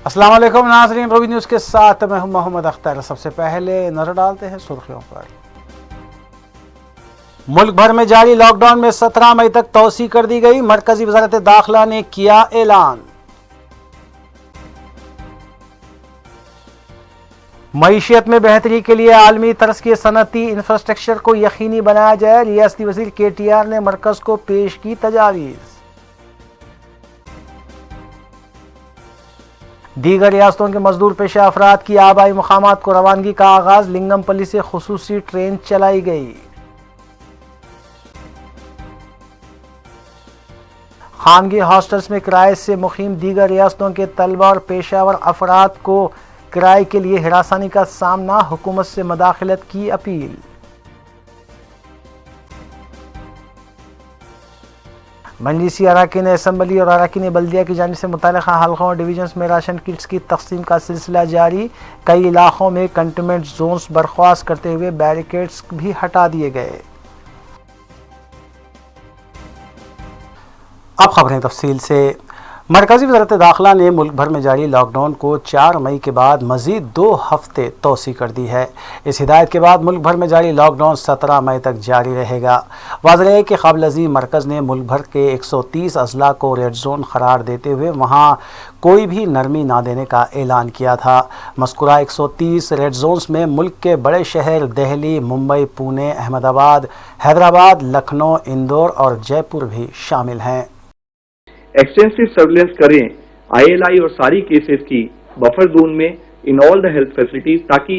अस्सलाम वालेकुम नाज़रीन, रोवी न्यूज़ के साथ मैं हूं मोहम्मद अख्तर। सबसे पहले नजर डालते हैं सुर्खियों पर। मुल्क भर में जारी लॉकडाउन में 17 मई तक तौसी कर दी गई। मरकजी वज़ारत दाखिला ने किया ऐलान। मईशियत में बेहतरी के लिए आलमी तर्ज के सनती इंफ्रास्ट्रक्चर को यकीनी बनाया जाए। रियासती वज़ीर KTR ने मरकज को पेश की तजावीज़। दीगर रियासतों के मजदूर पेशा अफराद की आबाई मुकामात को रवानगी का आगाज। लिंगमपल्ली से खुसूसी ट्रेन चलाई गई। खानगी हॉस्टल्स में किराए से मुकीम दीगर रियासतों के तलबा और पेशावर अफराद को किराए के लिए हिरासानी का सामना। हुकूमत से मदाखलत की अपील। मजलिसी अराकीन असम्बली और अराकीन बल्दिया की जानिब से मुतल्लिक़ा हल्कों और डिवीजन्स में राशन किट्स की तकसीम का सिलसिला जारी। कई इलाकों में कंटेनमेंट जोन्स बर्खास्त करते हुए बैरिकेड्स भी हटा दिए गए। अब खबरें तफसील से। मरकजी वज़ारत दाखिला ने मुल्क भर में जारी लॉकडाउन को 4 मई के बाद मज़ीद 2 हफ्ते तोसी कर दी है। इस हिदायत के बाद मुल्क भर में जारी लॉकडाउन 17 मई तक जारी रहेगा। वाज़ेह है कि क़ब्ल अज़ीं मरकज़ ने मुल्क भर के 130 अज़ला को रेड जोन करार देते हुए वहाँ कोई भी नरमी ना देने का ऐलान किया था। मज़कूरा 130 रेड जोन्स में मुल्क के बड़े शहर दिल्ली, मुंबई, पुणे, अहमदाबाद, हैदराबाद, लखनऊ, इंदौर और जयपुर भी शामिल हैं। एक्सटेंसिव सर्विलेंस करें ILI और सारी केसेस की बफर जोन में in all the health facilities, ताकि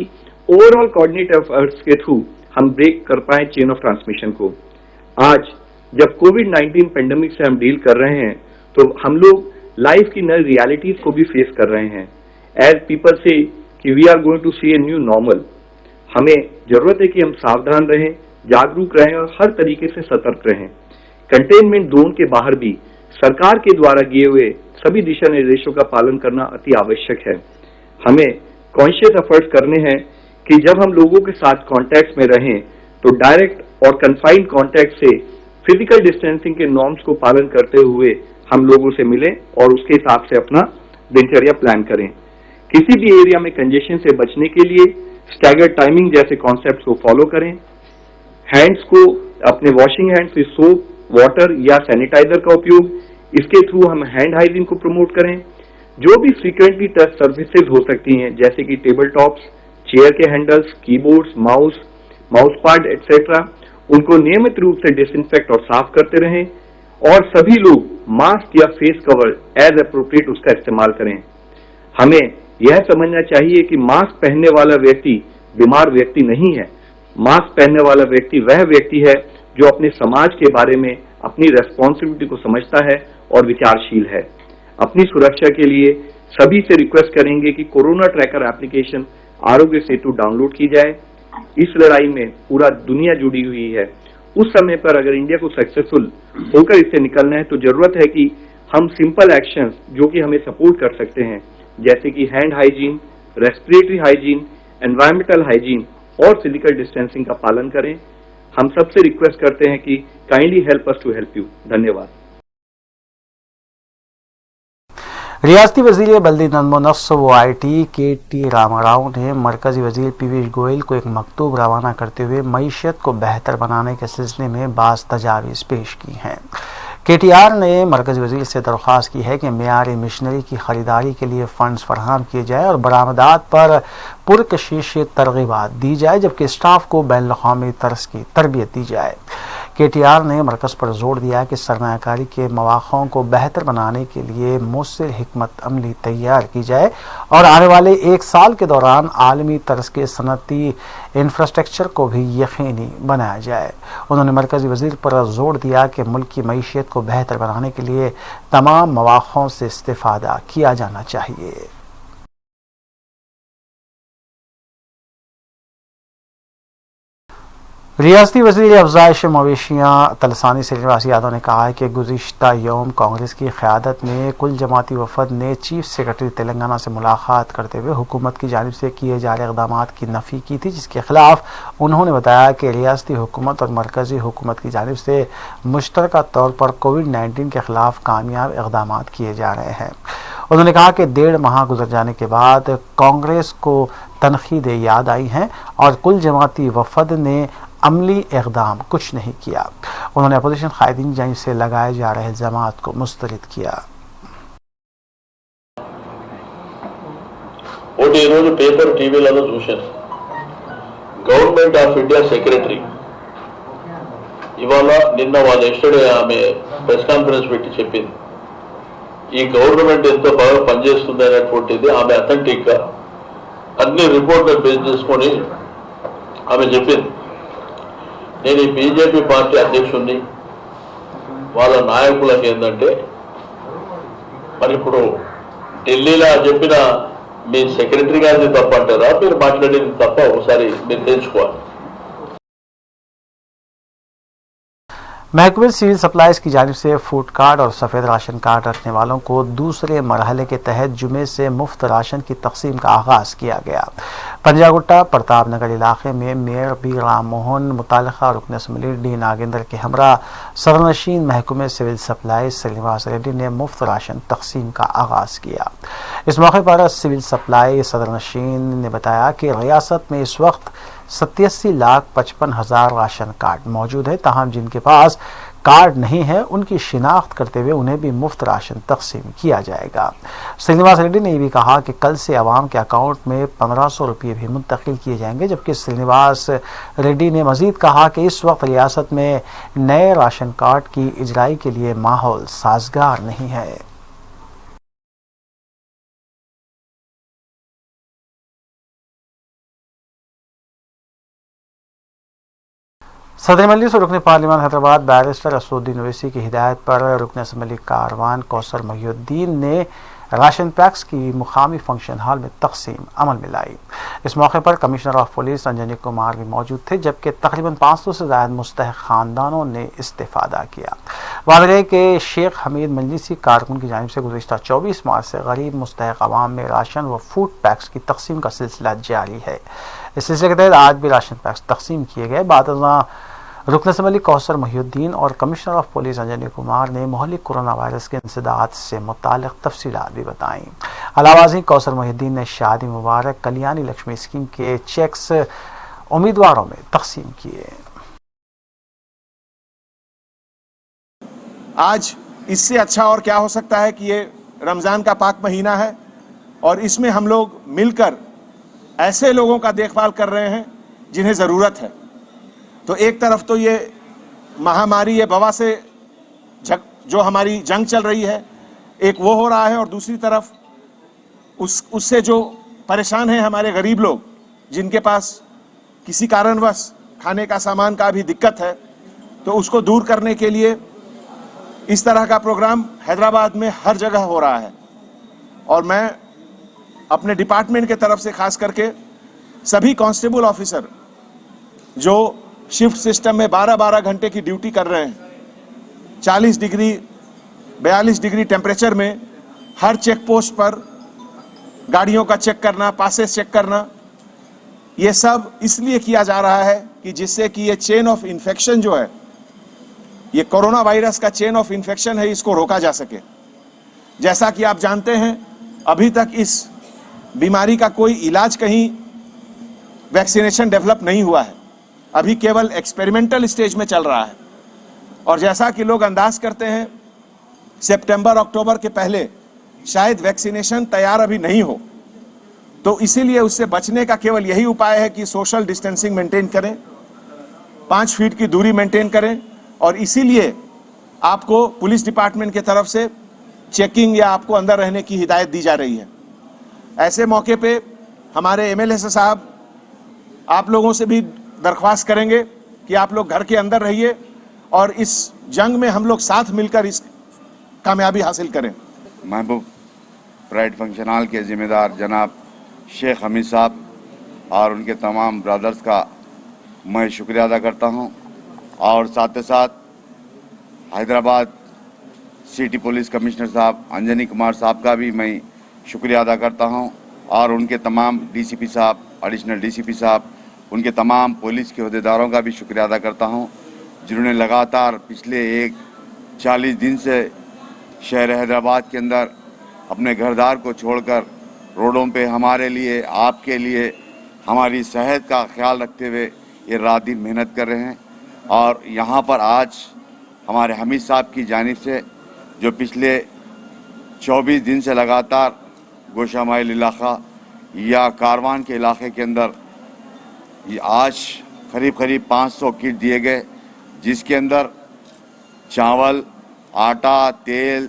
ओवरऑल कोऑर्डिनेट एफर्ट्स के थ्रू हम ब्रेक कर पाए चेन ऑफ ट्रांसमिशन को। आज जब कोविड-19 पेंडेमिक से हम डील कर रहे हैं तो हम लोग लाइफ की नई रियलिटीज को भी फेस कर रहे हैं। एज पीपल से कि we are going to see a new normal, हमें जरूरत है कि हम सावधान रहें, जागरूक रहें और हर तरीके से सतर्क रहें। कंटेनमेंट जोन के बाहर भी सरकार के द्वारा दिए हुए सभी दिशा निर्देशों का पालन करना अति आवश्यक है। हमें कॉन्शियस एफर्ट्स करने हैं कि जब हम लोगों के साथ कॉन्टैक्ट में रहें तो डायरेक्ट और कन्फाइंड कॉन्टैक्ट से फिजिकल डिस्टेंसिंग के नॉर्म्स को पालन करते हुए हम लोगों से मिलें और उसके हिसाब से अपना दिनचर्या प्लान करें। किसी भी एरिया में कंजेशन से बचने के लिए स्टैगर्ड टाइमिंग जैसे कॉन्सेप्ट को फॉलो करें। हैंड्स को अपने वॉशिंग हैंड्स से सोप, वाटर या सैनिटाइजर का उपयोग, इसके थ्रू हम हैंड हाइजीन को प्रमोट करें। जो भी फ्रीक्वेंटली टच सर्विसेज हो सकती हैं जैसे कि टेबल टॉप्स, चेयर के हैंडल्स, कीबोर्ड्स, माउस पाड एक्सेट्रा, उनको नियमित रूप से डिसइंफेक्ट और साफ करते रहें और सभी लोग मास्क या फेस कवर एज अप्रोप्रिएट उसका इस्तेमाल करें। हमें यह समझना चाहिए कि मास्क पहनने वाला व्यक्ति बीमार व्यक्ति नहीं है। मास्क पहनने वाला व्यक्ति वह व्यक्ति है जो अपने समाज के बारे में अपनी रेस्पॉन्सिबिलिटी को समझता है और विचारशील है। अपनी सुरक्षा के लिए सभी से रिक्वेस्ट करेंगे कि corona tracker application Aarogya Setu download की जाए। इस लड़ाई में पूरा दुनिया जुड़ी हुई है। उस समय पर अगर इंडिया को सक्सेसफुल होकर इससे निकलना है तो जरूरत है कि हम सिंपल एक्शंस जो कि हमें सपोर्ट कर सकते हैं जैसे कि hand hygiene, respiratory hygiene, environmental hygiene और फिजिकल डिस्टेंसिंग का पालन करें। हम सबसे रिक्वेस्ट करते हैं कि kindly help us to help you. धन्यवाद। रियासती वज़ीर बल्दी नज़्म नस्क़ व IT KT रामाराव ने मरकजी वज़ीर पीयूष गोयल को एक मकतूब रवाना करते हुए मईशत को बेहतर बनाने के सिलसिले में बाज़ तजावीज़ पेश की हैं। KTR ने मरकजी वज़ीर से दरख्वास्त की है कि मेयारी मशीनरी की ख़रीदारी के लिए फ़ंड्स फराहम किए जाए और बरामदात पर पुरकशिश तरग़ीबात दी जाए, जबकि स्टाफ को बैनुल-अक़वामी तर्ज की तरबियत दी जाए। KTR ने मरकज़ पर जोर दिया कि सरमायाकारी के मौक़ों को बेहतर बनाने के लिए मुस्सिर हिकमत अमली तैयार की जाए और आने वाले 1 साल के दौरान आलमी तर्ज के सनती इंफ्रास्ट्रक्चर को भी यकीनी बनाया जाए। उन्होंने मरकज़ी वज़ीर पर जोर दिया कि मुल्क की मईशत को बेहतर बनाने के लिए तमाम मौक़ों से इस्तिफ़ादा किया जाना चाहिए। रियासती वज़ीर अफ़ज़ाइश मवेशियाँ तलसानी श्रीनिवास यादव ने कहा है कि गुज़िश्ता यौम कांग्रेस की क़यादत में कुल जमाती वफ़द ने चीफ सेक्रेटरी तेलंगाना से मुलाकात करते हुए हुकूमत की जानिब से किए जा रहे इक़दाम की नफ़ी की थी, जिसके ख़िलाफ़ उन्होंने बताया कि रियासती हुकूमत और मरकज़ी हुकूमत की जानिब से मुश्तरका तौर पर कोविड-19 के ख़िलाफ़ कामयाब इक़दाम किए जा रहे हैं। उन्होंने कहा कि 1.5 माह गुजर जाने के बाद कांग्रेस को तनकीदें याद आई हैं और कुल जमाती वफद ने अमली इक़दाम कुछ नहीं किया। उन्होंने अपोजिशन कायदीन जानिब से लगाए जा रहे इल्ज़ामात को मुस्तरद किया। ఒకటి ఈరోజు పేపర్ టీవీలలో చూశాను. గవర్నమెంట్ ఆఫ్ ఇండియా సెక్రటరీ ఇవాళ నిన్న వాళ్ళు ఎస్టర్డే ఆమె ప్రెస్ కాన్ఫరెన్స్ పెట్టి చెప్పింది ఈ గవర్నమెంట్ ఎంతో బాగా పనిచేస్తుంది అనేటువంటిది ఆమె అథెంటిక్ గా అన్ని రిపోర్ట్లను బేస్ చేసుకొని ఆమె చెప్పింది. నేను ఈ బీజేపీ పార్టీ అధ్యక్షుడిని, వాళ్ళ నాయకులకు ఏంటంటే మరి ఇప్పుడు ఢిల్లీలో చెప్పిన మీ సెక్రటరీ గారిది తప్ప అంటారా, మీరు మాట్లాడేది తప్ప ఒకసారి మీరు తెలుసుకోవాలి. महकमे सिविल सप्लाईज की जानिब से फूड कार्ड और सफ़ेद राशन कार्ड रखने वालों को दूसरे मरहले के तहत जुमे से मुफ्त राशन की तकसीम का आगाज़ किया गया। पंजागुट्टा प्रताप नगर इलाके में मेयर बी राम मोहन मुतालिका रुकन असम्बली डी नागेंद्र के हमरा सरनशीन महकमे सिविल सप्लाईज श्रीनिवास रेड्डी ने मुफ्त राशन तकसीम का आगाज़ किया। इस मौके पर सिविल सप्लाई सदरनशीन ने बताया कि रियासत में इस वक्त 87,55,000 राशन कार्ड मौजूद है, ताहम जिनके पास कार्ड नहीं है उनकी शिनाख्त करते हुए उन्हें भी मुफ्त राशन तकसीम किया जाएगा। श्रीनिवास रेड्डी ने यह भी कहा कि कल से अवाम के अकाउंट में 1500 रुपये भी मुंतकिल किए जाएंगे, जबकि श्रीनिवास रेड्डी ने मजीद कहा कि इस वक्त रियासत में नए राशन कार्ड की इजराई के लिए माहौल साजगार नहीं है। सदर मजलिस और रुकन पार्लिमान हैदराबाद बैरिस्टर असदुद्दीन ओवैसी की हिदायत पर रुकन असम्बली कारवान कौसर मोहिउद्दीन ने राशन पैक्स की मुकामी फंक्शन हॉल में तकसीम अमल में लाई। इस मौके पर commissioner of police Anjani Kumar भी मौजूद थे, जबकि तकरीबन 500 से ज़ायद मुस्तहक़ ख़ानदानों ने इस्तेफ़ादा किया। वाज़ेह है कि शेख हमीद मजलिसी कारकुन की जानिब से गुज़िश्ता 24 मार्च से गरीब मुस्तहक़ अवाम में राशन व फूड पैक्स की तकसीम का सिलसिला जारी है। इस सिलसिले के तहत आज भी राशन पैक्स तकसीम किए गए। बाद रुकन असम्बली कौसर मोहिउद्दीन और commissioner of police Anjani Kumar ने मोहल्लिक कोरोना वायरस के इंसदाद से मुताल्लिक़ तफसीलात भी बताईं। अलावाज़ी कौसर मोहिउद्दीन ने शादी मुबारक कल्याणी लक्ष्मी स्कीम के चेक्स उम्मीदवारों में तकसीम किए। आज इससे अच्छा और क्या हो सकता है कि ये रमज़ान का पाक महीना है और इसमें हम लोग मिलकर ऐसे लोगों का देखभाल कर रहे हैं जिन्हें ज़रूरत है। तो एक तरफ तो ये महामारी, ये वबा से जो हमारी जंग चल रही है, एक वो हो रहा है, और दूसरी तरफ उससे जो परेशान हैं हमारे गरीब लोग जिनके पास किसी कारणवश खाने का सामान का भी दिक्कत है, तो उसको दूर करने के लिए इस तरह का प्रोग्राम हैदराबाद में हर जगह हो रहा है। और मैं अपने डिपार्टमेंट के तरफ से खास करके सभी कांस्टेबल ऑफिसर जो शिफ्ट सिस्टम में 12-12 घंटे की ड्यूटी कर रहे हैं, 40 डिग्री 42 डिग्री टेम्परेचर में हर चेक पोस्ट पर गाड़ियों का चेक करना, पासेस चेक करना, ये सब इसलिए किया जा रहा है कि जिससे कि ये चेन ऑफ इन्फेक्शन जो है, ये कोरोना वायरस का चेन ऑफ इन्फेक्शन है, इसको रोका जा सके। जैसा कि आप जानते हैं, अभी तक इस बीमारी का कोई इलाज कहीं वैक्सीनेशन डेवलप नहीं हुआ है, अभी केवल एक्सपेरिमेंटल स्टेज में चल रहा है। और जैसा कि लोग अंदाज करते हैं, सितंबर अक्टूबर के पहले शायद वैक्सीनेशन तैयार अभी नहीं हो, तो इसीलिए उससे बचने का केवल यही उपाय है कि सोशल डिस्टेंसिंग मेंटेन करें, 5 फीट की दूरी मेंटेन करें। और इसीलिए आपको पुलिस डिपार्टमेंट की तरफ से चेकिंग या आपको अंदर रहने की हिदायत दी जा रही है। ऐसे मौके पे हमारे एमएलए साहब आप लोगों से भी दरख्वास्त करेंगे कि आप लोग घर के अंदर रहिए और इस जंग में हम लोग साथ मिलकर इस कामयाबी हासिल करें। महबूब प्राइड फंक्शन हॉल के ज़िम्मेदार जनाब शेख हमीद साहब और उनके तमाम ब्रदर्स का मैं शुक्रिया अदा करता हूं, और साथ ही साथ हैदराबाद सिटी पुलिस कमिश्नर साहब अंजनी कुमार साहब का भी मैं शुक्रिया अदा करता हूं, और उनके तमाम डीसीपी साहब, एडिशनल डीसीपी साहब, उनके तमाम पुलिस के अहदेदारों का भी शुक्रिया अदा करता हूं, जिन्होंने लगातार पिछले 40 दिन से शहर हैदराबाद के अंदर अपने घरदार को छोड़कर रोडों पे हमारे लिए, आपके लिए, हमारी सेहत का ख्याल रखते हुए ये रात दिन मेहनत कर रहे हैं। और यहाँ पर आज हमारे हमीद साहब की जानिब से जो पिछले 24 दिन से लगातार गोशा माइल इलाका या कारवान के इलाके के अंदर ये आज करीब 500 किट दिए गए, जिसके अंदर चावल, आटा, तेल,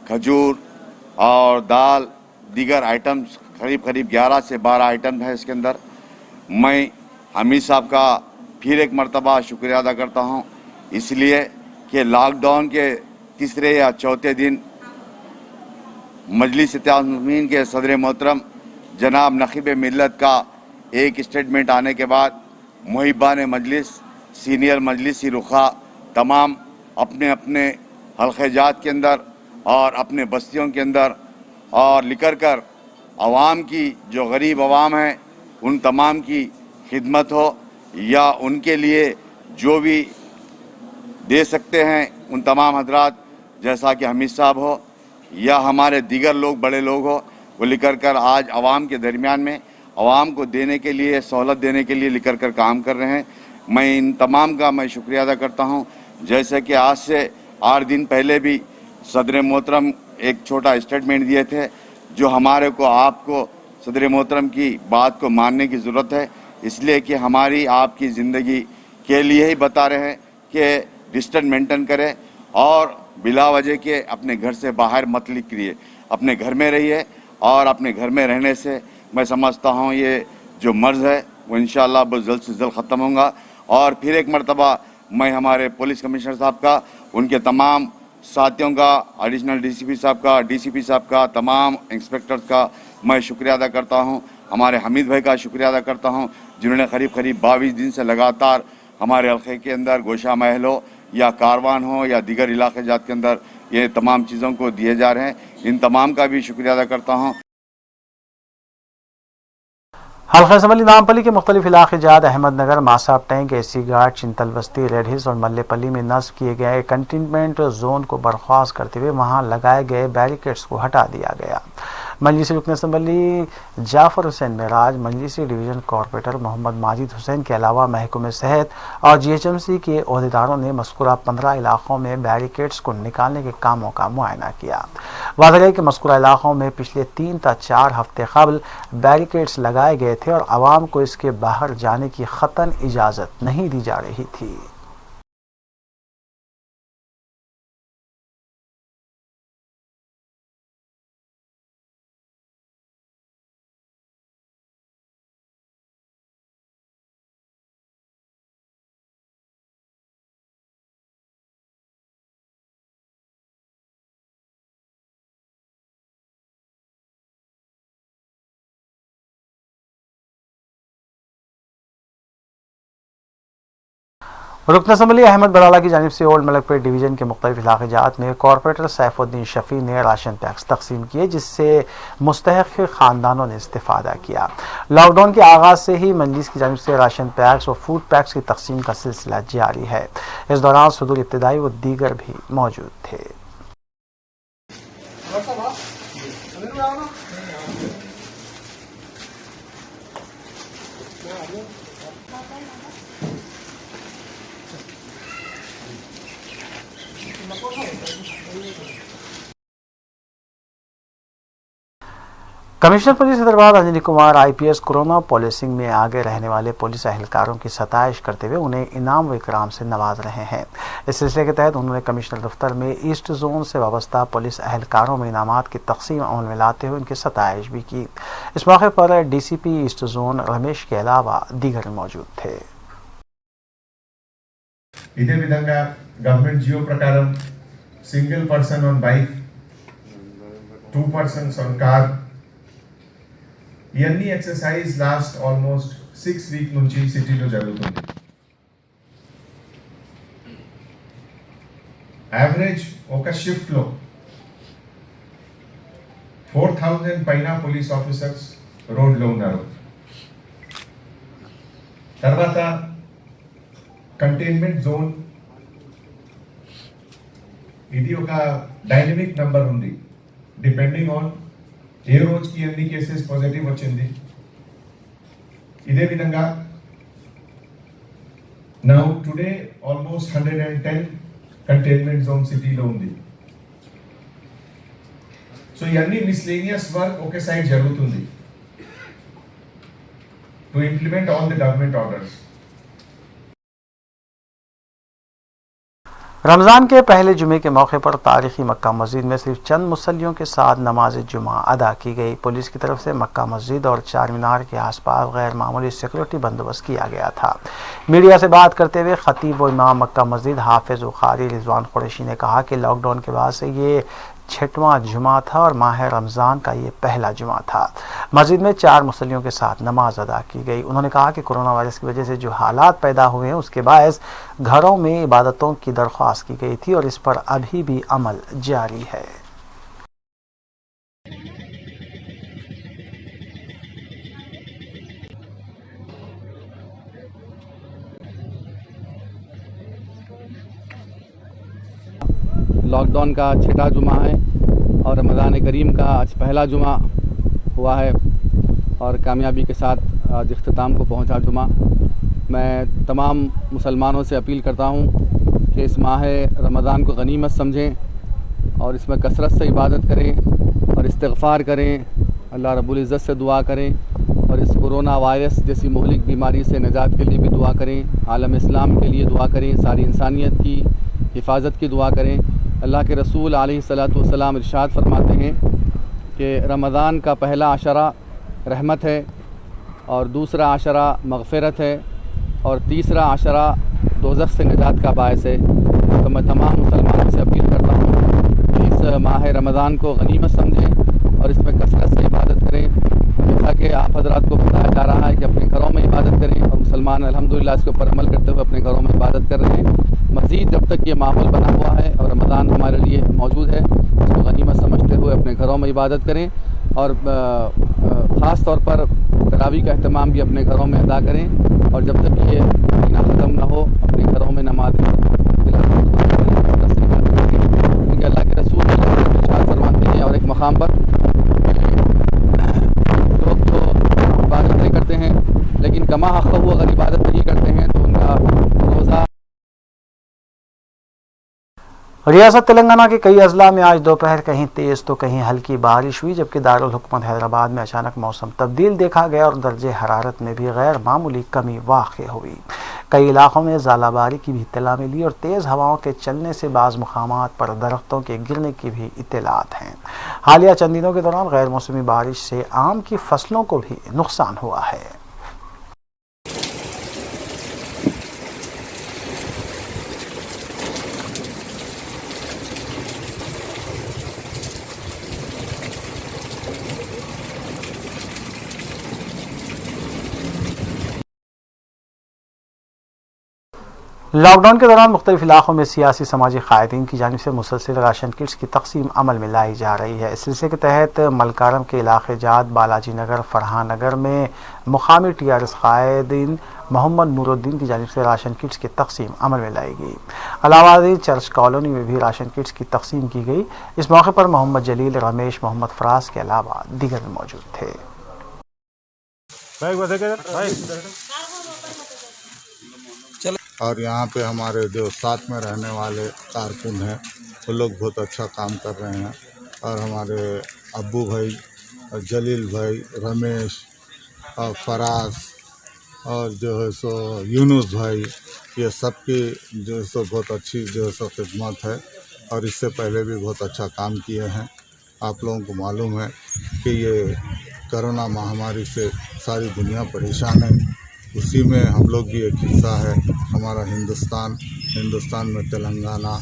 खजूर और दाल, दीगर आइटम्स करीब 11 से 12 आइटम है इसके अंदर। मैं हमीद साहब का फिर एक मर्तबा शुक्रिया अदा करता हूं, इसलिए कि लॉकडाउन के तीसरे या चौथे दिन मजलिस इत्तेहाद के सदर मोहतरम जनाब नकीब मिल्लत का एक स्टेटमेंट आने के बाद मुहिबान मजलिस, सीनियर मजलिसी रुखा तमाम अपने अपने हल्के जात के अंदर और अपने बस्तियों के अंदर और लिकर कर आवाम की जो गरीब आवाम है उन तमाम की खिदमत हो या उनके लिए जो भी दे सकते हैं उन तमाम हजरात, जैसा कि हमीद साहब हो या हमारे दीगर लोग, बड़े लोग हो, वो लिकर कर आज आवाम के दरमियान में आवाम को देने के लिए, सहूलत देने के लिए लिकर कर काम कर रहे हैं। मैं इन तमाम का मैं शुक्रिया अदा करता हूं। जैसे कि आज से 8 दिन पहले भी सदर मोहतरम एक छोटा स्टेटमेंट दिए थे, जो हमारे को, आपको सदर मोहतरम की बात को मानने की ज़रूरत है, इसलिए कि हमारी आपकी ज़िंदगी के लिए ही बता रहे हैं कि डिस्टेंस मेंटेन करें और बिला वजह के अपने घर से बाहर मत निकलिए, अपने घर में रहिए। और अपने घर में रहने से मैं समझता हूँ ये जो मर्ज़ है वो इंशाअल्लाह बहुत जल्द से जल्द ख़त्म होगा। और फिर एक मरतबा मैं हमारे पुलिस कमिश्नर साहब का, उनके तमाम साथियों का, एडिशनल डीसीपी साहब का, डीसीपी साहब का, तमाम इंस्पेक्टर्स का मैं शुक्रिया अदा करता हूं। हमारे हमीद भाई का शुक्रिया अदा करता हूं, जिन्होंने करीब 22 दिन से लगातार हमारे हल्के के अंदर गोशा महल हो या कारवान हो या दीगर इलाके जात के अंदर ये तमाम चीज़ों को दिए जा रहे हैं। इन तमाम का भी शुक्रिया अदा करता हूँ। हल्का असम्बली नामपल्ली के मुख्तलिफ इलाके जात अहमदनगर, मासाब टैंक, एसी घाट, चिंतल बस्ती, रेड हिल्स और मल्लेपल्ली में नस्ब किए गए कंटेनमेंट जोन को बर्खास्त करते हुए वहां लगाए गए बैरिकेड्स को हटा दिया गया। मजलिसी रुकन असम्बली जाफर हुसैन मेराज, मजलिसी डिवीजन कॉर्पोरेटर मोहम्मद माजिद हुसैन के अलावा महकमे सेहत और जीएचएमसी के ओहदेदारों ने मस्कुरा 15 इलाकों में बैरिकेड्स को निकालने के कामों का मुआयना किया। वाज़ेह है कि मस्कुरा इलाकों में पिछले 3 से 4 हफ्ते कबल बैरिकेड्स लगाए गए थे और आवाम को इसके बाहर जाने की ख़तन इजाज़त नहीं दी जा रही थी। रुकन असम्बली अहमद बराला की जानिब से ओल्ड मलकपेट डिवीजन के मुख्तलिफ इलाके जात में कॉर्पोरेटर सैफुद्दीन शफी ने राशन पैक्स तकसीम किए, जिससे मुस्तहक़ ख़ानदानों ने इस्तेफ़ादा किया। लॉकडाउन के आगाज़ से ही मजलिस की जानिब से राशन पैक्स और फूड पैक्स की तकसीम का सिलसिला जारी है। इस दौरान सदूर इब्तिदाई व दीगर भी मौजूद थे। Commissioner police Hyderabad Anjani Kumar IPS corona policing में आगे रहने वाले पुलिस अहलकारों की सताइश करते हुए उन्हें इनाम व इकराम से नवाज रहे हैं। इस सिलसिले के तहत उन्होंने कमिश्नर दफ्तर में ईस्ट जोन से वाबस्ता पुलिस अहलकारों में इनामात की तकसीम अमल में लाते हुए उनकी सताइश भी की। इस मौके पर डीसीपी ईस्ट जोन रमेश के अलावा दीगर मौजूद थे। ఇదే విధంగా గవర్నమెంట్ జియో ప్రకారం single person on bike, 2 persons on car, ఇవన్నీ ఎక్సర్సైజ్ లాస్ట్ ఆల్మోస్ట్ 6 వీక్ నుంచి సిటీలో జరుగుతుంది. యావరేజ్ ఒక షిఫ్ట్ లో 4000 పైన పోలీస్ ఆఫీసర్స్ రోడ్లో ఉన్నారు. తర్వాత కంటైన్మెంట్ జోన్ ఇది ఒక డైనమిక్ నంబర్ ఉంది. డిపెండింగ్ ఆన్ ఏ రోజుకి ఎన్ని కేసెస్ పాజిటివ్ వచ్చింది. ఇదే విధంగా now today almost 110 containment zone సిటీలో ఉంది. సో ఇవన్నీ మిస్లేనియస్ వర్క్ ఒకే సైడ్ జరుగుతుంది to implement all the government orders. Ramzan के पहले जुमे के मौके पर तारीखी मक्का मस्जिद में सिर्फ चंद मुसल्लियों के साथ नमाज जुमा अदा की गई। पुलिस की तरफ से मक्का मस्जिद और चार मीनार के आसपास गैर मामूली सिक्योरिटी बंदोबस्त किया गया था। मीडिया से बात करते हुए खतीब व इमाम मक्का मस्जिद हाफिज व कारी रिजवान कुरैशी ने कहा कि लॉकडाउन के बाद से ये 6वां जुमा था और माह रमज़ान का ये पहला जुमा था। मस्जिद में 4 मुसल्लियों के साथ नमाज अदा की गई। उन्होंने कहा कि कोरोना वायरस की वजह से जो हालात पैदा हुए हैं उसके बायस घरों में इबादतों की दरख्वास्त की गई थी और इस पर अभी भी अमल जारी है। लॉकडाउन का 6वां जुमा है और रमज़ान करीम का आज पहला जुमा हुआ है और कामयाबी के साथ आज इख्तिताम को पहुंचा जुमा। मैं तमाम मुसलमानों से अपील करता हूं कि इस माह रमज़ान को गनीमत समझें और इसमें कसरत से इबादत करें और इस्तिग़फ़ार करें, अल्लाह रब्बुल इज़्ज़त से दुआ करें और इस कोरोना वायरस जैसी मुहलिक बीमारी से निजात के लिए भी दुआ करें, आलम इस्लाम के लिए दुआ करें, सारी इंसानियत की हिफाजत की दुआ करें। अल्लाह के रसूल अलैहिस्सलातु वस्सलाम इरशाद फरमाते हैं कि रमज़ान का पहला आशरा रहमत है और दूसरा आशरा मग़फ़िरत है और तीसरा आशरा दोज़ख से निजात का बायस है। तो मैं तमाम मुसलमानों से अपील करता हूँ कि इस माह रमज़ान को गनीमत समझें और इसमें कसरत से इबादत करें। जैसा कि आप हज़रात को बताया जा रहा है कि अपने घरों में इबादत करें और मुसलमान अल्हम्दुलिल्लाह इसके ऊपर अमल करते हुए अपने घरों में इबादत कर रहे हैं। मज़ीद जब तक ये माहौल बना हुआ है और रमज़ान हमारे लिए मौजूद है, इसको गनीमत समझते हुए अपने घरों में इबादत करें और ख़ास तौर पर तरावी का अहतमाम भी अपने घरों में अदा करें और जब तक ये महीना ख़त्म ना हो अपने घरों में नमाज क्योंकि अल्लाह के रसूल इरशाद फरमाते हैं और एक मकाम पर लोग जो इबादतें करते हैं लेकिन कमा हक़ वो अगर इबादत नहीं करते हैं तो उनका रोज़ा। रियासत तेलंगाना के कई अजला में आज दोपहर कहीं तेज़ तो कहीं हल्की बारिश हुई, जबकि दारुल हुकूमत हैदराबाद में अचानक मौसम तब्दील देखा गया और दर्जे हरारत में भी गैर मामूली कमी वाक़ई हुई। कई इलाकों में ज़ालाबारी की भी इत्तला मिली और तेज़ हवाओं के चलने से बाज़ मुकामात पर दरख्तों के गिरने की भी इत्तलात हैं। हालिया चंद दिनों के दौरान गैर मौसमी बारिश से आम की फसलों को भी नुकसान हुआ है। लॉकडाउन के दौरान मुख्तलिफ इलाकों में सियासी समाजी कायदीन की जानिब से मुसलसल राशन किट्स की तकसीम अमल में लाई जा रही है। इस सिलसिले के तहत मलकारम के इलाके जात बालाजी नगर फरहान नगर में मुकामी TRS कायदीन मोहम्मद नूरुद्दीन की जानिब से राशन किट्स की तकसीम अमल में लाई गई। अलाहाबादी चर्च कॉलोनी में भी राशन किट्स की तकसीम की गई। इस मौके पर मोहम्मद जलील, रमेश, मोहम्मद फराज के अलावा दीगर भी मौजूद थे। और यहाँ पे हमारे जो साथ में रहने वाले कारकुन हैं वो लोग बहुत अच्छा काम कर रहे हैं और हमारे अब्बू भाई, जलील भाई, रमेश और फराज और जो है सो यूनुस भाई, ये सब की जो है सो बहुत अच्छी जो है सो खिदमत है और इससे पहले भी बहुत अच्छा काम किए हैं। आप लोगों को मालूम है कि ये कोरोना महामारी से सारी दुनिया परेशान है, उसी में हम लोग भी एक हिस्सा है। हमारा हिंदुस्तान में तेलंगाना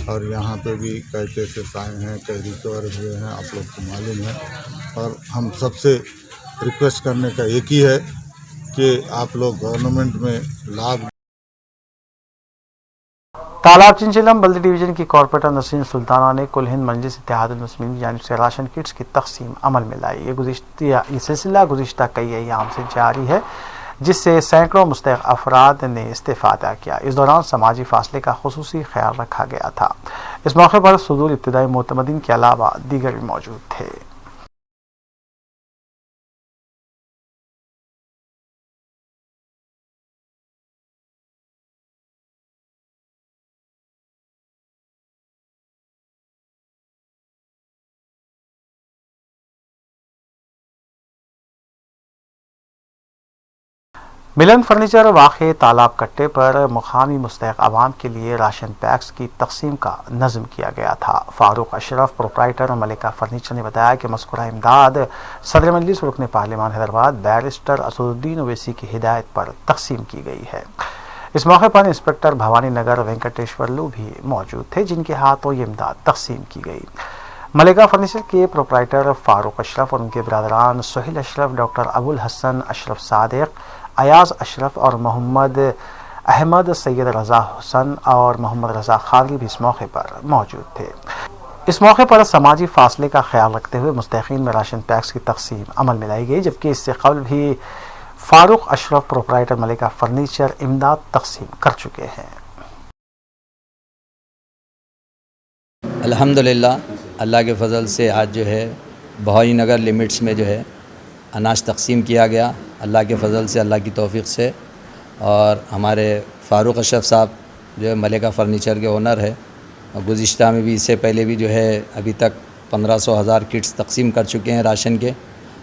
और यहाँ पे भी कई केसेस आए हैं, कई रिकवर हुए हैं, आप लोग को मालूम है। और हम सबसे रिक्वेस्ट करने का एक ही है कि आप लोग गवर्नमेंट में लाभ। तालाब चिंचिलम बल्दी डिवीजन की कॉरपोरेटर नसीम सुल्ताना ने कुल हिंद मजलिस इत्तेहादुल मुस्लिमीन की जानिब से राशन किट्स की तकसीम अमल में लाई। ये सिलसिला गुज़िश्ता कई अय्याम से जारी है। जिससे सैकड़ों मुस्तहक अफराद ने इस्तीफ़ा अदा किया। इस दौरान समाजी फासले का खुसूसी ख्याल रखा गया था। इस मौके पर सदूर इब्तिदाई मोतमदीन के अलावा दीगर भी मौजूद थे। मिलन फर्नीचर वाक़े तालाब कट्टे पर मुकामी मुस्तहक आवाम के लिए राशन पैक्स की तकसीम का नज़म किया गया था। फारूक अशरफ प्रोप्राइटर मलिका फर्नीचर ने बताया कि मज़कूरा इमदाद सदर मजलिस रुकन पार्लिमान हैदराबाद बैरिस्टर असदुद्दीन ओवैसी की हिदायत पर तकसीम की गई है। इस मौके पर इंस्पेक्टर भवानी नगर वेंकटेश्वरलू भी मौजूद थे, जिनके हाथों ये इमदाद तकसीम की गई। मलिका फर्नीचर के प्रोप्राइटर फारूक अशरफ और उनके बरदरान सोहेल अशरफ, डॉक्टर अबुल हसन अशरफ सादिक, अयाज अशरफ और मोहम्मद अहमद, सैयद रज़ा हुसन और मोहम्मद रज़ा खाली भी इस मौके पर मौजूद थे। इस मौके पर समाजी फासले का ख्याल रखते हुए मुस्तहिकीन में राशन पैक्स की तकसीम अमल में लाई गई, जबकि इससे कबल भी फारूक अशरफ प्रोप्राइटर मलिका फर्नीचर इमदाद तकसीम कर चुके हैं। अल्हम्दुलिल्लाह, अल्लाह के फ़ज़ल से आज जो है भवानी नगर लिमिट्स में जो है अनाज तकसीम किया गया, अल्लाह के फ़ज़ल से, अल्लाह की तौफ़ीक़ से। और हमारे फ़ारूक अशरफ साहब जो है मलिका फ़र्नीचर के ओनर है, गुज़िश्ता में भी इससे पहले भी जो है अभी तक 1500-1000 किट्स तकसीम कर चुके हैं राशन के,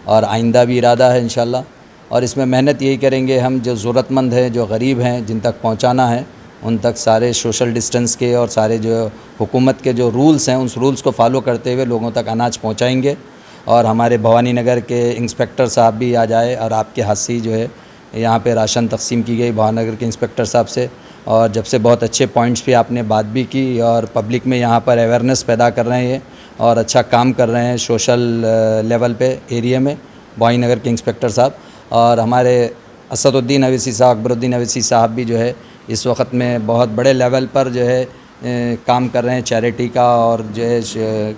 और आइंदा भी इरादा है इंशाल्लाह। और इसमें मेहनत यही करेंगे हम, जो ज़रूरतमंद हैं, जो गरीब हैं, जिन तक पहुँचाना है उन तक सारे सोशल डिस्टेंस के और सारे जो हुकूमत के जो रूल्स हैं उस रूल्स को फॉलो करते हुए लोगों तक अनाज पहुँचाएँगे। और हमारे भवानी नगर के इंस्पेक्टर साहब भी आ जाए, और आपके हाथ से जो है यहाँ पे राशन तकसीम की गई भवानी नगर के इंस्पेक्टर साहब से। और जब से बहुत अच्छे पॉइंट्स पे आपने बात भी की और पब्लिक में यहाँ पर अवेयरनेस पैदा कर रहे हैं और अच्छा काम कर रहे हैं सोशल लेवल पे एरिया में भवानी नगर के इंस्पेक्टर साहब। और हमारे असदुद्दीन अवैसी साहब, अकबरुद्दीन अवैसी साहब भी जो है इस वक्त में बहुत बड़े लेवल पर जो है काम कर रहे हैं चैरिटी का, और जो है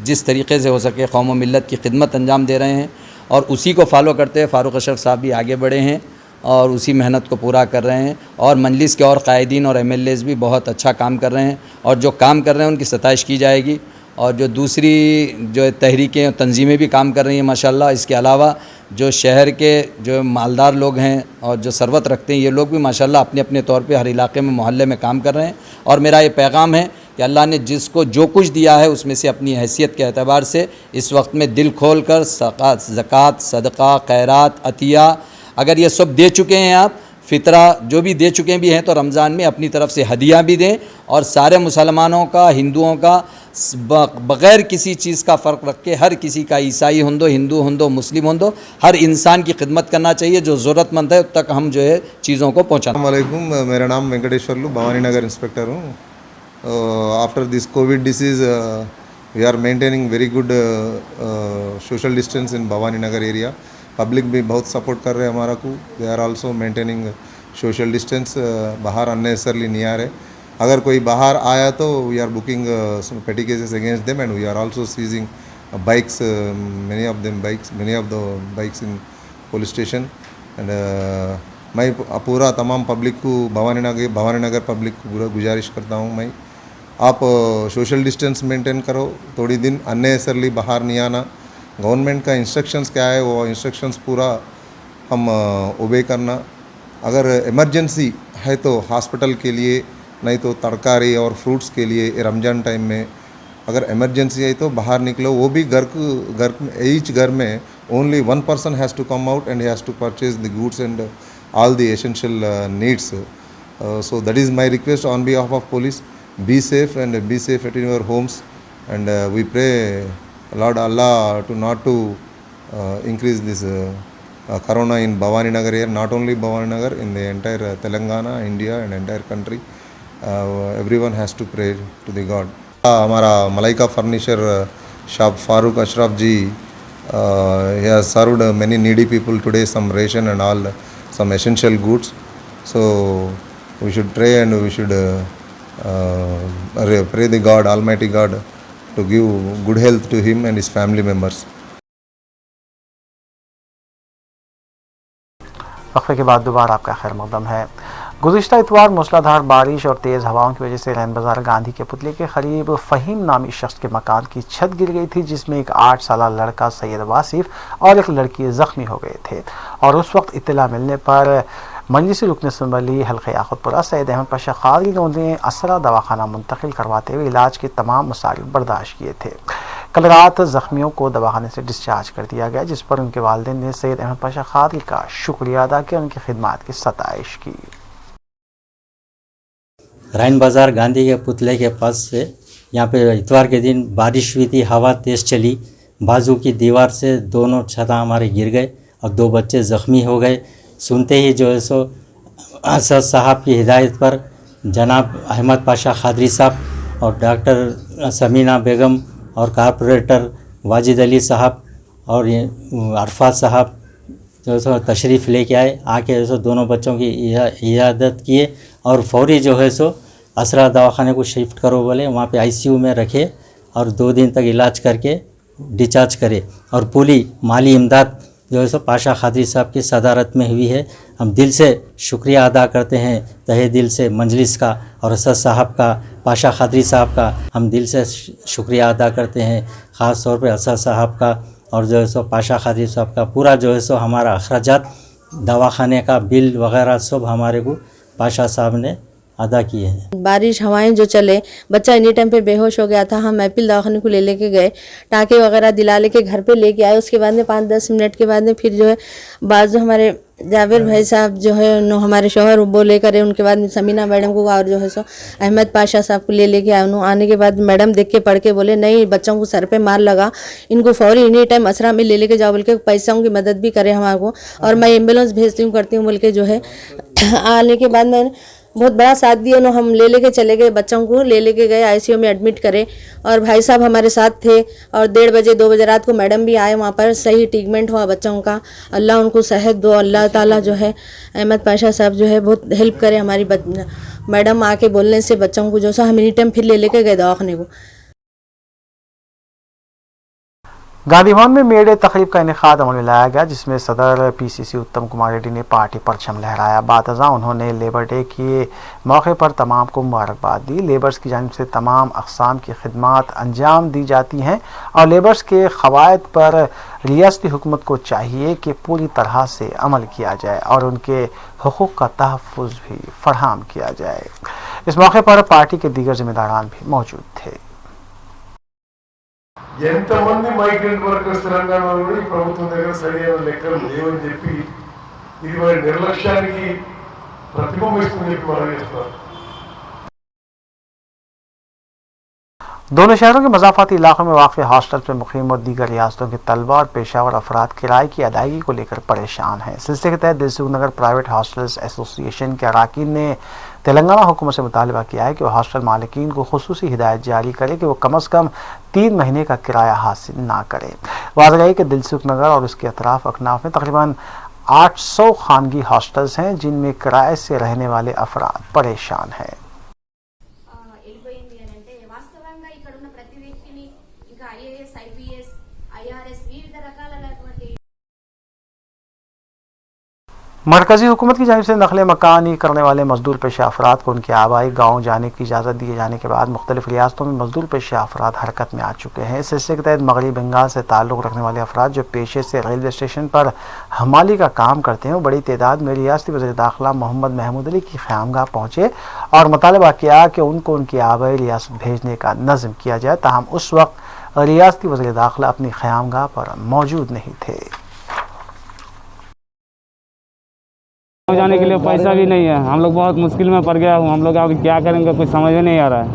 जिस तरीके से हो सके कौम व मिल्लत की खिदमत अंजाम दे रहे हैं। और उसी को फॉलो करते हुए फ़ारूक अशरफ साहब भी आगे बढ़े हैं और उसी मेहनत को पूरा कर रहे हैं। और मजलिस के और कायदीन और MLAs भी बहुत अच्छा काम कर रहे हैं, और जो काम कर रहे हैं उनकी सताइश की जाएगी। और जो दूसरी जो तहरीकें और तंजीमें भी काम कर रही हैं माशाल्लाह। इसके अलावा जो शहर के जो मालदार लोग हैं और जो सरवत रखते हैं, ये लोग भी माशाल्लाह अपने अपने तौर पे हर इलाके में मोहल्ले में काम कर रहे हैं। और मेरा ये पैगाम है कि अल्लाह ने जिसको जो कुछ दिया है उसमें से अपनी हैसियत के एतबार से इस वक्त में दिल खोल कर ज़कात, सदका, खैरात, अतिया अगर ये सब दे चुके हैं, आप फ़ितरा जो भी दे चुके भी हैं, तो रमज़ान में अपनी तरफ से हदिया भी दें। और सारे मुसलमानों का, हिंदुओं का बग़ैर किसी चीज़ का फ़र्क रख के, हर किसी का, ईसाई हों दो, हिंदू हों दो, मुस्लिम हों दो, हर इंसान की खिदमत करना चाहिए। जो ज़रूरतमंद है तक हम जो है चीज़ों को पहुँचाना। अस्सलाम वालेकुम, मेरा नाम वेंकटेश्वरलू, भवानी नगर इंस्पेक्टर हूँ। After this covid disease we are maintaining very good social distance in Bhavani Nagar area. Public भी बहुत सपोर्ट कर रहे हैं हमारा को। They are also maintaining social distance, बाहर अननेसेसरली नहीं आ रहे। अगर कोई बाहर आया तो we are booking petty cases against them, and we are also seizing bikes, many of the bikes in police station. And मैं पूरा तमाम पब्लिक को भवानी नगर पब्लिक को पूरा गुजारिश करता हूँ मैं, आप सोशल डिस्टेंस मेंटेन करो, थोड़ी दिन अननेसेसरली बाहर नहीं आना। गवर्नमेंट का इंस्ट्रक्शंस क्या है वो इंस्ट्रक्शंस पूरा हम ओबे करना। अगर इमरजेंसी है तो हॉस्पिटल के लिए, नहीं तो तरकारी और फ्रूट्स के लिए रमज़ान टाइम में अगर इमरजेंसी है तो बाहर निकलो। वो भी ईच घर में only 1 person has to come out and has to purchase the goods and all the essential needs. So that is my request on behalf of police. Be safe and be safe at your homes, and we pray Lord Allah to not to increase this corona in Bhavani Nagar here, not only Bhavani Nagar, in the entire Telangana, India and entire country. Everyone has to pray to the God. हमारा Malaika furniture shop Farooq Ashraf ji, he has served many needy people today some ration and all some essential goods. So we should pray and we should pray the God, Almighty God, to give good health to him and his family members. वक्फे के बाद दोबारा आपका खैर मकदम है। गुज़िश्ता इतवार मूसलाधार बारिश और तेज़ हवाओं की वजह से रैन बाजार गांधी के पुतले के करीब फ़हीम नामी शख्स के मकान की छत गिर गई थी, जिसमें एक 8 साला लड़का सैयद वासिफ और एक लड़की ज़ख्मी हो गए थे। और उस वक्त इत्तला मिलने पर मजलिस रुकन असम्बली हल्के याकुतपुरा सैयद अहमद पाशा खादरी ने उन्हें असरा दवाखाना मुंतकिल करवाते हुए इलाज के तमाम मसाइल बर्दाश्त किए थे। कल रात जख्मियों को दवाखाने से डिस्चार्ज कर दिया गया, जिस पर उनके वालिदैन ने सैयद अहमद पाशा खादरी का शुक्रिया अदा किया, उनकी खिदमत की सताइश की। रैन बाज़ार गांधी के पुतले के पास से यहाँ पे इतवार के दिन बारिश हुई थी, हवा तेज़ चली, बाजू की दीवार से दोनों छत हमारे गिर गए और 2 बच्चे ज़ख्मी हो गए। सुनते ही जो है सो असद साहब की हिदायत पर जनाब अहमद पाशा खादरी साहब और डॉक्टर समीना बेगम और कारपोरेटर वाजिद अली साहब और अरफात साहब जो सो तशरीफ़ लेके आए, आके जो सो दोनों बच्चों की इयादत किए और फौरी जो है सो असरा दवाखाने को शिफ्ट करो बोले, वहाँ पे आईसीयू में रखे और 2 दिन तक इलाज करके डिस्चार्ज करे। और पूरी माली इमदाद जो है सो पाशा खादरी साहब की सदारत में हुई है। हम दिल से शुक्रिया अदा करते हैं, तहे दिल से मजलिस का और असद साहब का, पाशा खादरी साहब का हम दिल से शुक्रिया अदा करते हैं, ख़ास तौर पे असद साहब का और जो है सो पाशा खादरी साहब का। पूरा जो है सो हमारा अखराजात दवाखाने का बिल वगैरह सब हमारे को पाशा साहब ने अदा किए हैं। बारिश हवाएं जो चले, बच्चा एनी टाइम पे बेहोश हो गया था। हम महफिल दवाखाने को लेके गए, टाँके वगैरह दिला लेके घर पे लेके आए। उसके बाद में 5-10 मिनट के बाद में फिर जो है बाजू हमारे जावेर भाई साहब जो है हमारे शोहर वो लेकर उनके बाद में समीना मैडम को और जो है सो अहमद पाशा साहब को लेके आए। उन्होंने आने के बाद मैडम देख के पढ़ के बोले नहीं, बच्चों को सर पे मार लगा, इनको फौरी एनी टाइम असरा में लेके जाओ बोल के, पैसों की मदद भी करे हमारे को और मैं एम्बुलेंस भेजती हूँ करती हूँ बोल के जो है। आने के बाद में बहुत बड़ा साथ दिया उन्होंने, हम लेके चले गए, बच्चों को लेके गए, आईसीयू में एडमिट करे और भाई साहब हमारे साथ थे। और 1:30 बजे 2 बजे रात को मैडम भी आए, वहाँ पर सही ट्रीटमेंट हुआ बच्चों का। अल्लाह उनको सेहत दो, अल्लाह ताला जो है अहमद पाशा साहब जो है बहुत हेल्प करे हमारी मैडम आके बोलने से बच्चों को जो सा हम एनी टाइम फिर लेके गए दवाखाने को। गांधी भवन में मेड तकरीब का इनेकाद अमल में लाया गया, जिसमें सदर पीसीसी उत्तम कुमार रेड्डी ने पार्टी परचम लहराया। बातज़ा उन्होंने लेबर डे के मौके पर तमाम को मुबारकबाद दी। लेबर्स की जानिब से तमाम अक़साम की खिदमात अंजाम दी जाती हैं और लेबर्स के क़वायद पर रियासती हुकूमत को चाहिए कि पूरी तरह से अमल किया जाए और उनके हुकूक़ का तहफ़्फ़ुज़ भी फराहम किया जाए। इस मौके पर पार्टी के दीगर जिम्मेदारान भी मौजूद थे। ఎంతమంది మైగ్రెంట్ వర్కర్స్ తెలంగాణలో కూడా ఈ ప్రభుత్వం దగ్గర సరైన లెక్కలు లేవని చెప్పి ఇది వారి నిర్లక్ష్యానికి ప్రతిబింబిస్తుందని చెప్పి మనం చేస్తున్నారు। दोनों शहरों के मज़ाफ़ाती इलाक़ों में वाक़ हॉस्टल में मुक़ीम और दीगर रियासतों के तलबा और पेशावर अफराद किराए की अदायगी को लेकर परेशान हैं। सिलसिले के तहत दिलसुख नगर प्राइवेट हॉस्टल्स एसोसिएशन के अरकान ने तेलंगाना हुकूमत से मुतालबा किया है कि वह हॉस्टल मालिकीन को खुसूसी हिदायत जारी करे कि वह कम अज़ कम 3 महीने का किराया हासिल ना करे। वाज़ेह है कि दिलसुख नगर और उसके अतराफ़ अकनाफ में तकरीबन 800 खानगी हॉस्टल्स हैं, जिनमें किराए से रहने वाले अफराद परेशान हैं। मरकज़ी हुकूमत की जानिब से नक़ल मकानी करने वाले मजदूर पेशा अफराद को उनके आबाई गाँव जाने की इजाज़त दिए जाने के बाद मुख्तलिफ रियासतों में मजदूर पेशा अफराद हरकत में आ चुके हैं। इस सिलसिले के तहत मगरबी बंगाल से ताल्लुक़ रखने वाले अफराद जो पेशे से रेलवे स्टेशन पर हमाली का काम करते हैं, वो बड़ी तादाद में रियासती वज़ीर दाखिला मोहम्मद महमूद अली की ख़यामगाह पहुँचे और मुतालबा किया कि उनको उनकी आबाई रियासत भेजने का नज़म किया जाए। ताहम उस वक्त रियासती वज़ीर दाखिला अपनी ख़यामगाह पर मौजूद नहीं थे। जाने के लिए पैसा भी नहीं है, हम लोग बहुत मुश्किल में पड़ गया हूँ। हम लोग अब क्या करेंगे कुछ समझ में नहीं आ रहा है।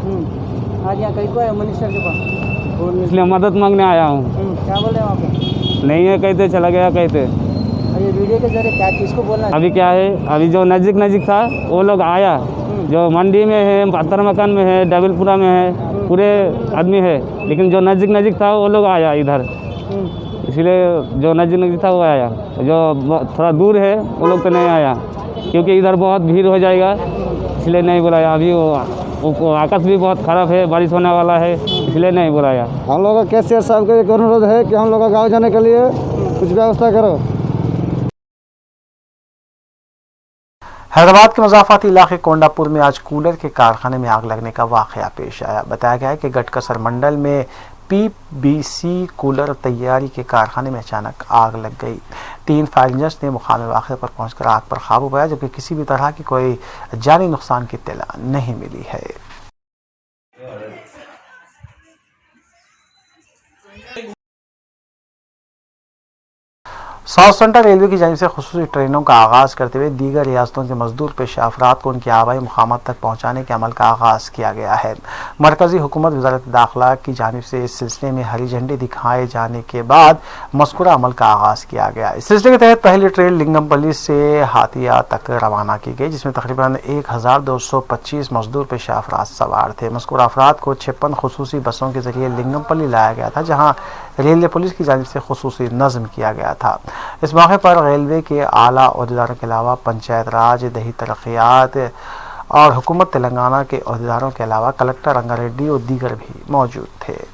आज यहाँ कहीं को है मिनिस्टर के पास, इसलिए मदद मांगने आया हूँ। क्या बोले वहाँ पे? नहीं है कहते, चला गया कहते। ये वीडियो के जरिए क्या किसको बोलना? अभी क्या है, अभी जो नज़दीक था वो लोग आया, जो मंडी में है, पत्थर मकान में है, डबलपुरा में है, पूरे आदमी है, लेकिन जो नज़दीक था वो लोग आया इधर, इसलिए जो नज़दीक था वो आया। जो थोड़ा दूर है वो लोग तो नहीं आया, क्योंकि इधर बहुत भीड़ हो जाएगा, इसलिए नहीं बुलाया। अभी वो आकाश भी बहुत ख़राब है, बारिश होने वाला है, इसलिए नहीं बुलाया। हम लोग का कैशियर साहब का एक अनुरोध है कि हम लोग का गाँव जाने के लिए कुछ व्यवस्था करो। हैदराबाद के मज़ाफ़ाती इलाके कोंडापुर में आज कूलर के कारखाने में आग लगने का वाक़या पेश आया। बताया गया है कि गटकसर मंडल में PBC कूलर तैयारी के कारखाने में अचानक आग लग गई। 3 फायर इंजन्स ने मुकामी वाक़े पर पहुंचकर आग पर काबू पाया, जबकि किसी भी तरह की कोई जानी नुकसान की इत्तला नहीं मिली है। साउथ सेंट्रल रेलवे की जानिब से खुसूसी ट्रेनों का आगाज़ करते हुए दीगर रियासतों के मजदूर पेशा अफराद को उनकी आबाई मुकामात तक पहुँचाने के अमल का आगाज़ किया गया है। मरकज़ी हुकूमत वज़ारत दाखिला की जानिब से इस सिलसिले में हरी झंडी दिखाए जाने के बाद मज़कूरा अमल का आगाज़ किया गया। इस सिलसिले के तहत पहली ट्रेन लिंगमपल्ली से हातिया तक रवाना की गई, जिसमें तकरीबन 1225 मजदूर पेशा अफराद सवार थे। मज़कूरा अफराद को 56 खुसूसी बसों के जरिए लिंगमपल्ली लाया गया था, जहाँ रेलवे पुलिस की जानिब से खुसूसी नज़्म किया गया था। इस मौके पर रेलवे के आला ओहदेदारों के अलावा पंचायत राज, दही तरक्यात और हुकूमत तेलंगाना के ओहदेदारों के अलावा कलेक्टर रंगारेड्डी और दीगर भी मौजूद थे।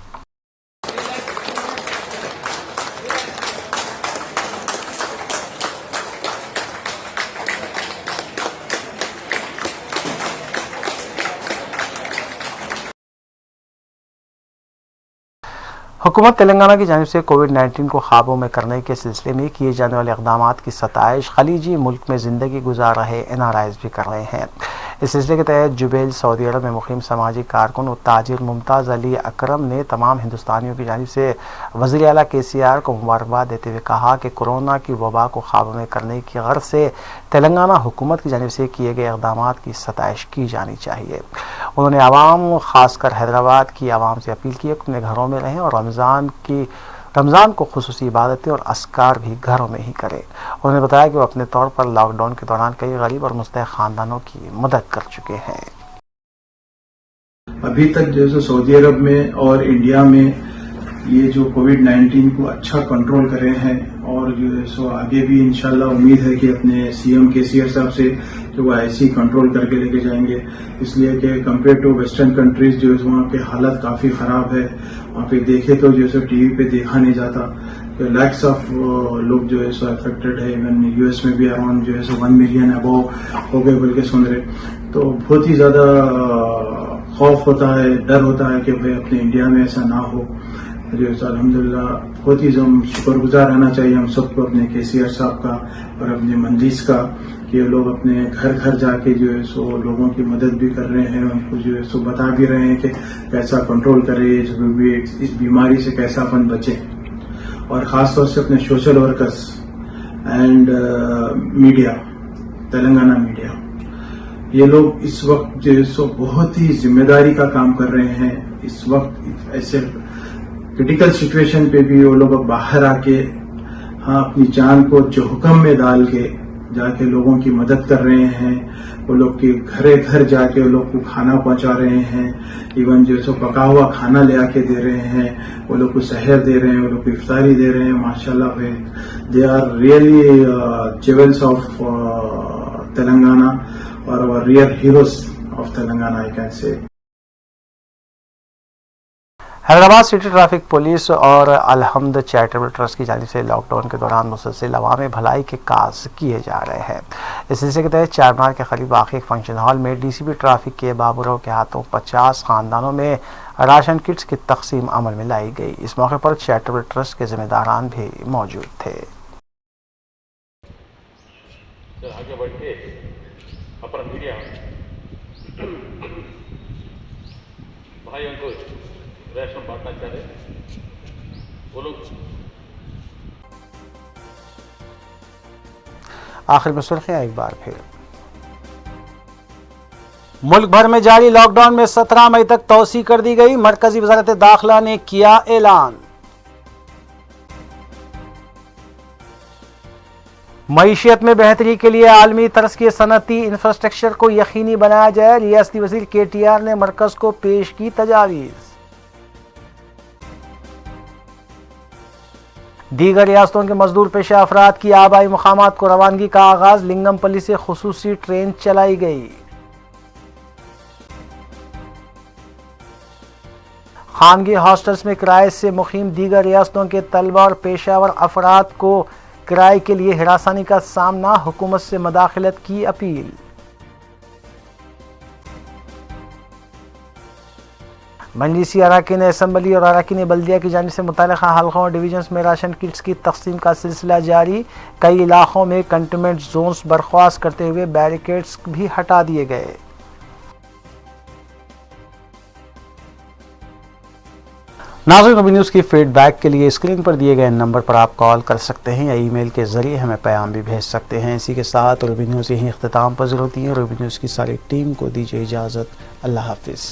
हुकूमत तेलंगाना की जानिब से कोविड-19 को काबू में करने के सिलसिले में किए जाने वाले इक़दामात की सताइश खलीजी मुल्क में ज़िंदगी गुजार रहे NRIs भी कर रहे हैं। इस सिलसिले के तहत जुबैल सऊदी अरब में मुक़ीम समाजी कारकुन और ताजिर मुमताज़ अली अकरम ने तमाम हिंदुस्तानियों की जानिब से वज़ीर आला KCR को मुबारकबाद देते हुए कहा कि कोरोना की वबा को काबू में करने की गर्ज से तेलंगाना हुकूमत की जानिब से किए गए इक़दामात की सताइश की जानी चाहिए। उन्होंने आवाम, ख़ासकर हैदराबाद की आवाम से अपील की कि अपने घरों में रहें और रमज़ान को खुसूसी इबादतें और अस्कार भी घरों में ही करें। उन्होंने बताया कि वो अपने तौर पर लॉकडाउन के दौरान कई गरीब और मुस्तहक़ ख़ानदानों की मदद कर चुके हैं। अभी तक जैसे सऊदी अरब में और इंडिया में ये जो कोविड-19 को अच्छा कंट्रोल करे हैं और जो है सो आगे भी इंशाल्लाह उम्मीद है कि अपने CM KCR साहब से जो वो ऐसी कंट्रोल करके लेके जाएंगे, इसलिए कि कंपेयर टू वेस्टर्न कंट्रीज जो है वहाँ के हालत काफ़ी ख़राब है। वहाँ पे देखे तो जो है टीवी पे देखा नहीं जाता कि लैक्स ऑफ लोग जो है सो अफेक्टेड है। इवन US में भी अराउंड जो है सो 1 मिलियन अबव हो गए बोल के सुन रहे, तो बहुत ही ज़्यादा खौफ होता है, डर होता है कि भाई अपने इंडिया में ऐसा ना हो। जो है अल्हम्दुलिल्लाह बहुत ही शुक्रगुजार रहना चाहिए हम सबको अपने KCR साहब का और अपने मंदिस का कि ये लोग अपने घर घर जाके जो है सो लोगों की मदद भी कर रहे हैं, उनको जो है सो बता भी रहे हैं कि कैसा कंट्रोल करें, इस बीमारी से कैसा अपन बचें। और ख़ास तौर से अपने social workers and media, Telangana media, ये लोग इस वक्त जो है सो बहुत ही जिम्मेदारी का काम कर रहे हैं। इस वक्त ऐसे क्रिटिकल सिचुएशन पे भी वो लोग बाहर आके अपनी जान को जोखिम में डाल के जाके लोगों की मदद कर रहे हैं। वो लोग के घरे घर जाके वो लोग को खाना पहुंचा रहे हैं, इवन जो सो पका हुआ खाना ले आके दे रहे हैं, वो लोग को सहर दे रहे हैं, वो लोग को इफ्तारी दे रहे हैं। माशाल्लाह they are really jewels of Telangana और real heroes of Telangana I can say. Hyderabad city traffic police और अलहम्द चैरिटेबल ट्रस्ट की जानिब से लॉकडाउन के दौरान मुसलसल अवामी भलाई के काज किए जा रहे हैं। इस सिलसिले के तहत चारमीनार के करीब वाक़ एक फंक्शन हॉल में DCP ट्रैफिक के बाबूराव के हाथों 50 ख़ानदानों में राशन किट्स की तकसीम अमल में लाई गई। इस मौके पर चैरिटेबल ट्रस्ट के जिम्मेदारान भी मौजूद थे। रेशन बांटना चाह रहे वो लोग। आखिर में सुर्खियां एक बार फिर। मुल्क भर में जारी लॉकडाउन में 17 मई तक तौसी कर दी गई। मरकजी वज़ारत दाखिला ने किया ऐलान। मईशियत में बेहतरी के लिए आलमी तर्ज के सनती इंफ्रास्ट्रक्चर को यकीनी बनाया जाए। रियासती वज़ीर KTR ने मरकज को पेश की तजावीज़। दीगर रियासतों के मजदूर पेशा अफराद की आबाई मुकामात को रवानगी का आगाज। लिंगमपल्ली से खुसूसी ट्रेन चलाई गई। खानगी हॉस्टल्स में किराए से मुकीम दीगर रियासतों के तलबा और पेशावर अफराद को किराए के लिए हिरासानी का सामना। हुकूमत से मदाखलत की अपील। मजलिसी अरकान असम्बली और अरकान बल्दिया की जानिब से मुतल्लिक़ा हल्कों और डिवीजन्स में राशन किट्स की तकसीम का सिलसिला जारी। कई इलाकों में कंटेनमेंट जोन्स बर्खास्त करते हुए बैरिकेड्स भी हटा दिए गए। नाज़रीन, रबी न्यूज़ की फीडबैक के लिए स्क्रीन पर दिए गए नंबर पर आप कॉल कर सकते हैं या ईमेल के ज़रिए हमें पैगाम भी भेज सकते हैं। इसी के साथ रबी न्यूज़ यहीं इख्तिताम पज़ीर होती है। रबी न्यूज़ की सारी टीम को दीजिए इजाज़त। अल्लाह हाफिज़।